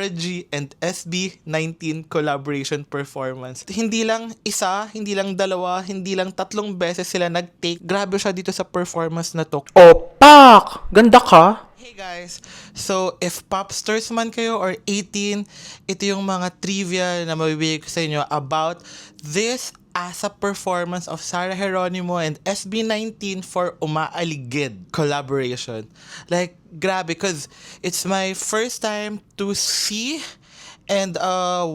Sarah G and SB19 collaboration performance. Hindi lang isa, hindi lang dalawa, hindi lang tatlong beses sila nag-take. Grabe siya dito sa performance na to. Opak! Ganda ka? Hey guys! So, if popstars man kayo or 18, ito yung mga trivia na mabibigay ko sa inyo about this ASAP performance of Sarah Geronimo and SB19 for Umaaligid collaboration. Like, grabe, because it's my first time to see and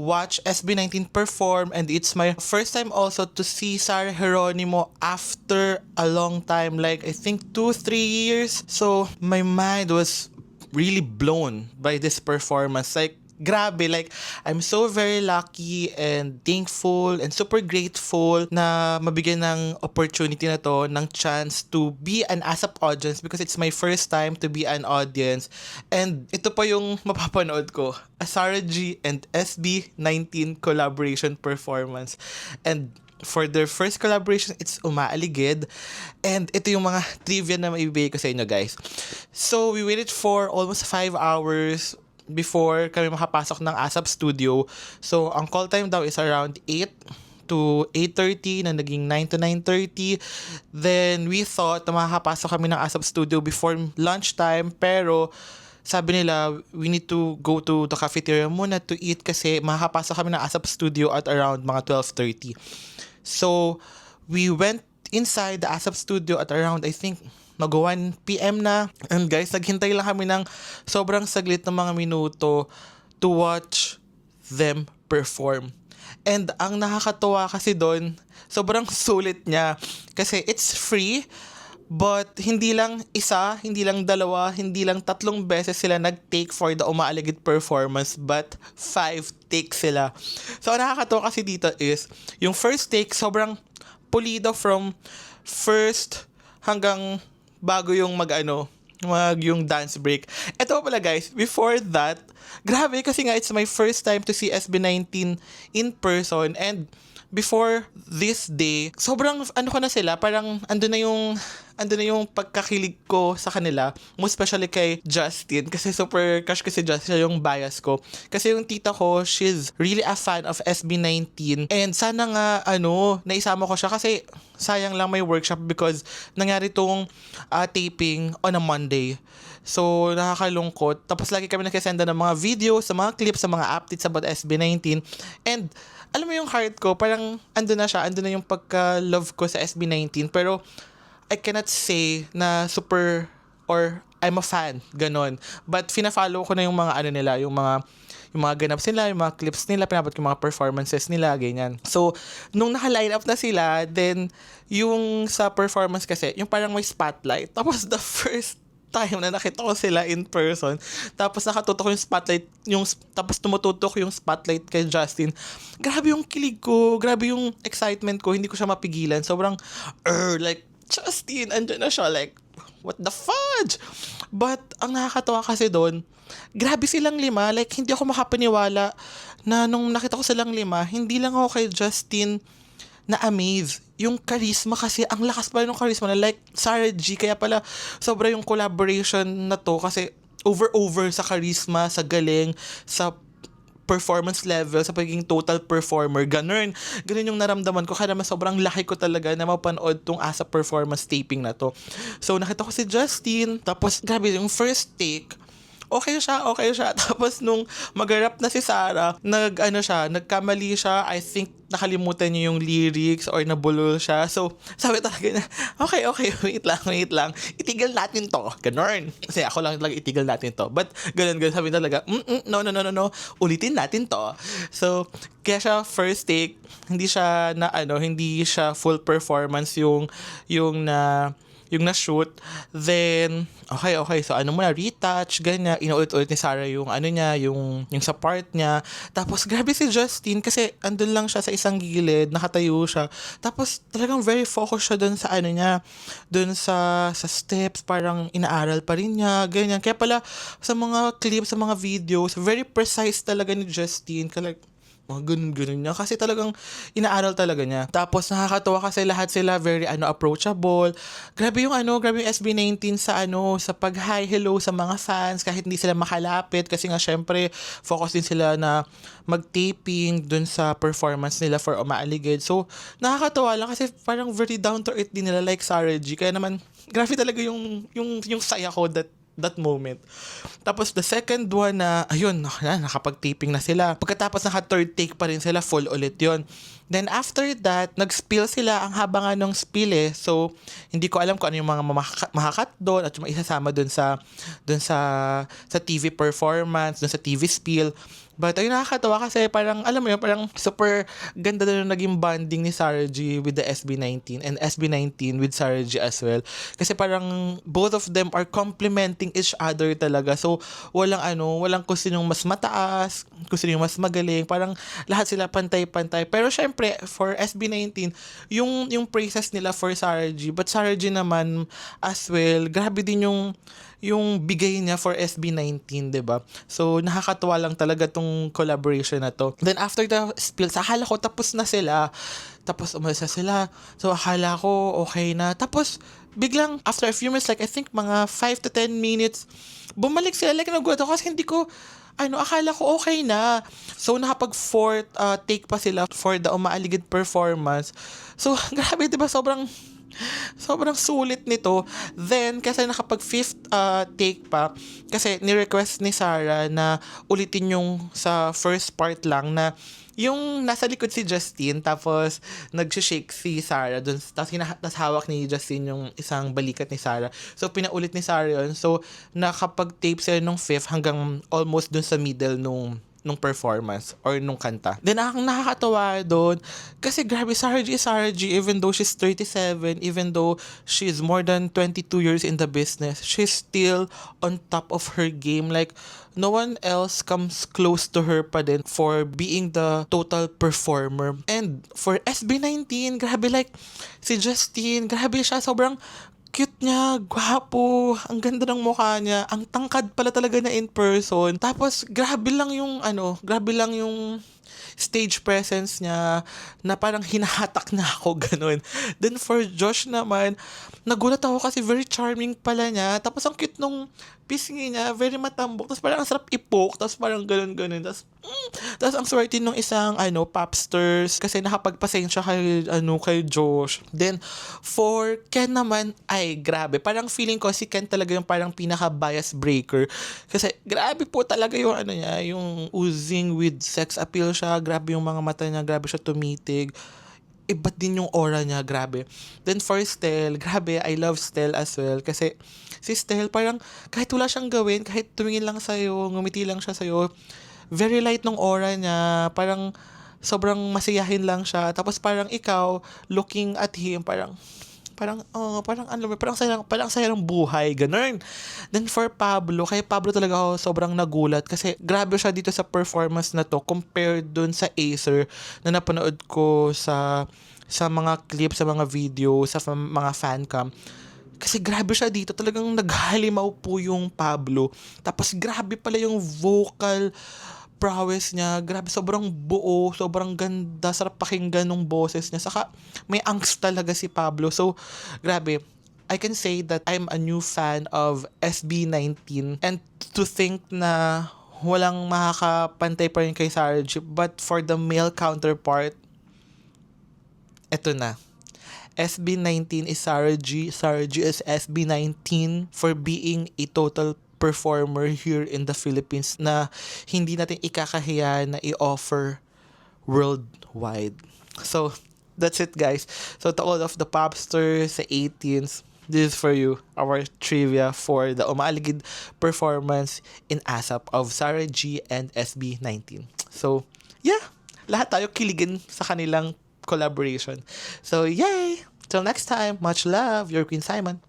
watch SB19 perform, and it's my first time also to see Sarah Geronimo after a long time, like I think 2-3 years. So my mind was really blown by this performance. Like, grabe, like, I'm so very lucky and thankful and super grateful na mabigyan ng opportunity na to, ng chance to be an ASAP audience because it's my first time to be an audience. And ito pa yung mapapanood ko, a Sarah G and SB19 collaboration performance. And for their first collaboration, it's Umaaligid. And ito yung mga trivia na maibigay ko sa inyo, guys. So, we waited for almost 5 hours before kami makapasok ng ASAP studio. So, ang call time daw is around 8 to 8:30 na naging 9 to 9:30. Then, we thought na makakapasok kami ng ASAP studio before lunchtime, pero sabi nila, we need to go to the cafeteria muna to eat kasi makakapasok kami ng ASAP studio at around mga 12:30. So, we went inside the ASAP studio at around, I think, mag 1 p.m. na. And guys, naghintay lang kami ng sobrang saglit ng mga minuto to watch them perform. And ang nakakatuwa kasi doon, sobrang sulit niya. Kasi it's free, but hindi lang isa, hindi lang dalawa, hindi lang tatlong beses sila nag-take for the Umaaligid performance, but 5 takes sila. So, ang nakakatuwa kasi dito is, yung first take, sobrang pulido from first hanggang bago yung yung dance break. Ito pala guys, before that, grabe kasi nga it's my first time to see SB19 in person, and before this day, sobrang ko na sila, parang ando na yung pagkakilig ko sa kanila, most especially kay Justin, kasi super crush ko si Justin, siya yung bias ko. Kasi yung tita ko, she's really a fan of SB19, and sana nga, naisama ko siya kasi sayang lang may workshop because nangyari tong taping on a Monday. So, nakakalungkot. Tapos lagi kami nakisenda ng mga videos, sa mga clips, sa mga updates about SB19. And, alam mo yung heart ko, parang ando na siya, ando na yung pagka-love ko sa SB19. Pero, I cannot say na super or I'm a fan, ganon. But fina-follow ko na yung mga nila, yung mga ganaps nila, yung mga clips nila, pinapot yung mga performances nila, ganyan. So, nung naka-line up na sila, then, yung sa performance kasi, yung parang may spotlight. Tapos, the first time na nakita ko sila in person, tapos nakatutok yung spotlight, tapos tumututok yung spotlight kay Justin. Grabe yung kilig ko, grabe yung excitement ko, hindi ko siya mapigilan. Sobrang, like, Justin, andyan na siya, like, what the fudge? But, ang nakakatawa kasi doon, grabe silang 5, like, hindi ako makapaniwala na nung nakita ko silang 5, hindi lang ako kay Justin na-amaze. Yung charisma kasi, ang lakas pala ng charisma na like Sarah G, kaya pala sobra yung collaboration na to kasi over sa charisma, sa galing, sa performance level, sa pagiging total performer, ganun yung naramdaman ko, kaya naman sobrang laki ko talaga na mapanood tong ASAP performance taping na to. So, nakita ko si Justin, tapos grabe yung first take, okay siya. Tapos nung mag-rap na si Sarah, nagkamali siya. I think nakalimutan niya yung lyrics or nabulol siya. So, sabi talaga na, okay, wait lang. Itigil natin to. Ganun. Kasi ako lang talaga itigil natin to. But, ganun. Sabi talaga, no. Ulitin natin to. So, kaya siya first take, hindi siya full performance yung na-shoot. Then, okay. So, retouch, ganyan. Inuulit-ulit ni Sarah yung yung sa part niya. Tapos, grabe si Justin kasi andun lang siya sa isang gilid, nakatayo siya. Tapos, talagang very focused siya dun sa dun sa steps, parang inaaral pa rin niya, ganyan. Kaya pala, sa mga clips, sa mga videos, very precise talaga ni Justin. Like, Mga ganun niya. Kasi talagang inaaral talaga niya. Tapos nakakatawa kasi lahat sila very approachable. Grabe yung SB19 sa pag-hi, hello sa mga fans kahit hindi sila makalapit kasi nga syempre focus din sila na mag-taping dun sa performance nila for Umaaligid. So, nakakatawa lang kasi parang very down to earth din nila like Sarah G. Kaya naman, grabe talaga yung saya ko that moment. Tapos the second one na, ayun, nakapag-taping na sila. Pagkatapos naka-third take pa rin sila, full ulit yon. Then after that, nag-spill sila. Ang haba nga nung spill eh. So, hindi ko alam kung ano yung mga makakat doon at yung isasama doon sa TV performance, doon sa TV spill. But ayun, nakakatawa kasi parang, alam mo yun, parang super ganda na yung naging bonding ni Sarah G with the SB19 and SB19 with Sarah G as well. Kasi parang both of them are complementing each other talaga. So, walang kung sinong mas mataas, kung sinong mas magaling. Parang lahat sila pantay-pantay. Pero syempre, for SB19, yung praises nila for Sarah G. But Sarah G naman as well, grabe din yung bigay niya for SB19, 'di ba? So nakakatuwa lang talaga tong collaboration na to. Then after the spills, akala ko tapos na sila. Tapos umalis na sila. So akala ko okay na. Tapos biglang after a few minutes, like I think mga 5 to 10 minutes, bumalik sila. Like nagulat ako kasi hindi ko akala ko okay na. So, nakapag fourth take pa sila for the Umaaligid performance. So, grabe, diba? Sobrang sulit nito. Then, kasi nakapag fifth take pa, kasi ni-request ni Sarah na ulitin yung sa first part lang na yung nasa likod si Justine, tapos nag-shake si Sarah dun, tapos hawak ni Justine yung isang balikat ni Sarah. So, pinaulit ni Sarah yun. So, nakapag-tape sila nung fifth hanggang almost dun sa middle nung performance or nung kanta. Then, ang nakakatawa doon, kasi grabe, Sarah G, even though she's 37, even though she's more than 22 years in the business, she's still on top of her game. Like, no one else comes close to her pa din for being the total performer. And for SB19, grabe, like, si Justine, grabe siya, sobrang cute niya, gwapo, ang ganda ng mukha niya, ang tangkad pala talaga na in person. Tapos, grabe lang yung stage presence niya na parang hinahatak na ako, ganun. Then for Josh naman, nagulat ako kasi very charming pala niya. Tapos ang cute nung pisngi niya, very matambok. Tapos parang ang sarap i-poke, tapos parang ganun. Tapos ang swerte nung isang popsters kasi nakapagpasensya kay Josh. Then for Ken naman, ay grabe. Parang feeling ko si Ken talaga yung parang pinaka-bias breaker. Kasi grabe po talaga yung niya, yung oozing with sex appeal siya. Grabe yung mga mata niya, grabe siya tumitig. Iba't din yung aura niya, grabe. Then for Stel, grabe, I love Stel as well. Kasi si Stel parang kahit wala siyang gawin, kahit tumingin lang sa'yo, ngumiti lang siya sa'yo, very light ng aura niya. Parang sobrang masiyahin lang siya. Tapos parang ikaw, looking at him, parang saya ng buhay, ganun. Then for Pablo, kay Pablo talaga ako sobrang nagulat kasi grabe siya dito sa performance na to compared dun sa Acer na napanood ko sa mga clips, sa mga video, sa mga fancam. Kasi grabe siya dito, talagang naghalimaw po yung Pablo. Tapos grabe pala yung vocal prowess niya, grabe, sobrang buo, sobrang ganda, sarap pakinggan ng boses niya. Saka may angst talaga si Pablo. So, grabe, I can say that I'm a new fan of SB19 and to think na walang makakapantay pa rin kay Sarah G. But for the male counterpart, eto na. SB19 is Sarah G. Sarah G is SB19 for being a total performer here in the Philippines na hindi natin ikakahiya na i-offer worldwide. So, that's it, guys. So, to all of the popsters, sa 18s, this is for you, our trivia for the Umaaligid performance in ASAP of Sarah G and SB19. So, yeah, lahat tayo kiligin sa kanilang collaboration. So, yay! Till next time, much love, your Queen Simon.